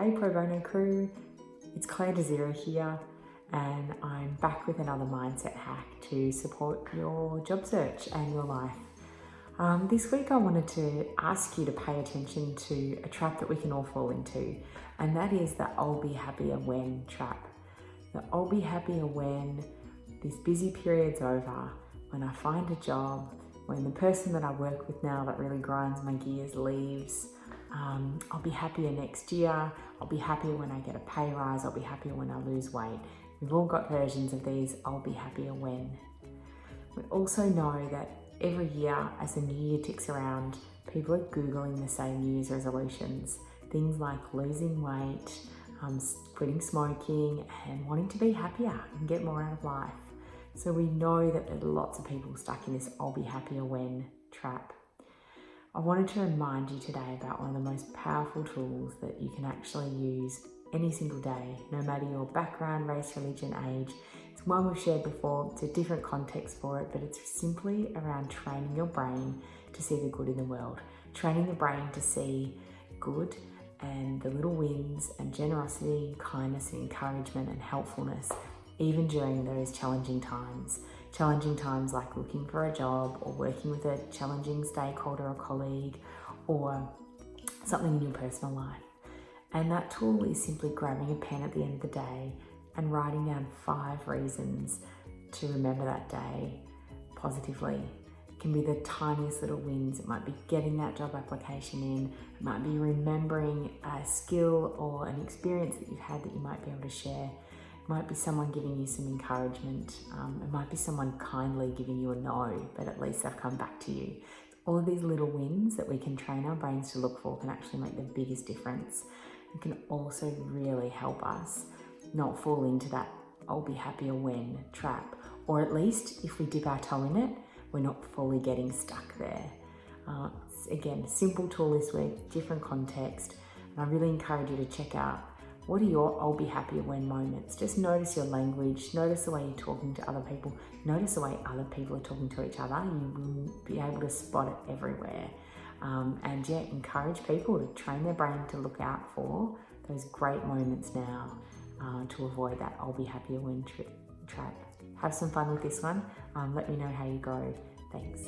Hey Pro Bono crew, it's Claire DeZero here, and I'm back with another mindset hack to support your job search and your life. This week I wanted to ask you to pay attention to a trap that we can all fall into, and that is the I'll be happier when trap. The I'll be happier when this busy period's over, when I find a job, when the person that I work with now that really grinds my gears leaves. I'll be happier next year. I'll be happier when I get a pay rise. I'll be happier when I lose weight. We've all got versions of these I'll be happier when. We also know that every year as the new year ticks around, people are Googling the same New Year's resolutions. Things like losing weight, quitting smoking, and wanting to be happier and get more out of life. So we know that there are lots of people stuck in this I'll be happier when trap. I wanted to remind you today about one of the most powerful tools that you can actually use any single day, no matter your background, race, religion, age. It's one we've shared before, it's a different context for it, but it's simply around training your brain to see the good in the world. Training the brain to see good and the little wins and generosity, kindness, and encouragement and helpfulness, even during those challenging times. Challenging times like looking for a job or working with a challenging stakeholder or colleague or something in your personal life. And that tool is simply grabbing a pen at the end of the day and writing down 5 reasons to remember that day positively. It can be the tiniest little wins. It might be getting that job application in. It might be remembering a skill or an experience that you've had that you might be able to share. It might be someone giving you some encouragement. It might be someone kindly giving you a no, but at least they've come back to you. All of these little wins that we can train our brains to look for can actually make the biggest difference. It can also really help us not fall into that I'll be happier when trap, or at least if we dip our toe in it, we're not fully getting stuck there. Again, simple tool this week, different context, and I really encourage you to check out what are your I'll be happier when moments. Just notice your language, notice the way you're talking to other people, notice the way other people are talking to each other. You will be able to spot it everywhere. And yeah, encourage people to train their brain to look out for those great moments now to avoid that I'll be happier when trap. Have some fun with this one. Let me know how you go. Thanks.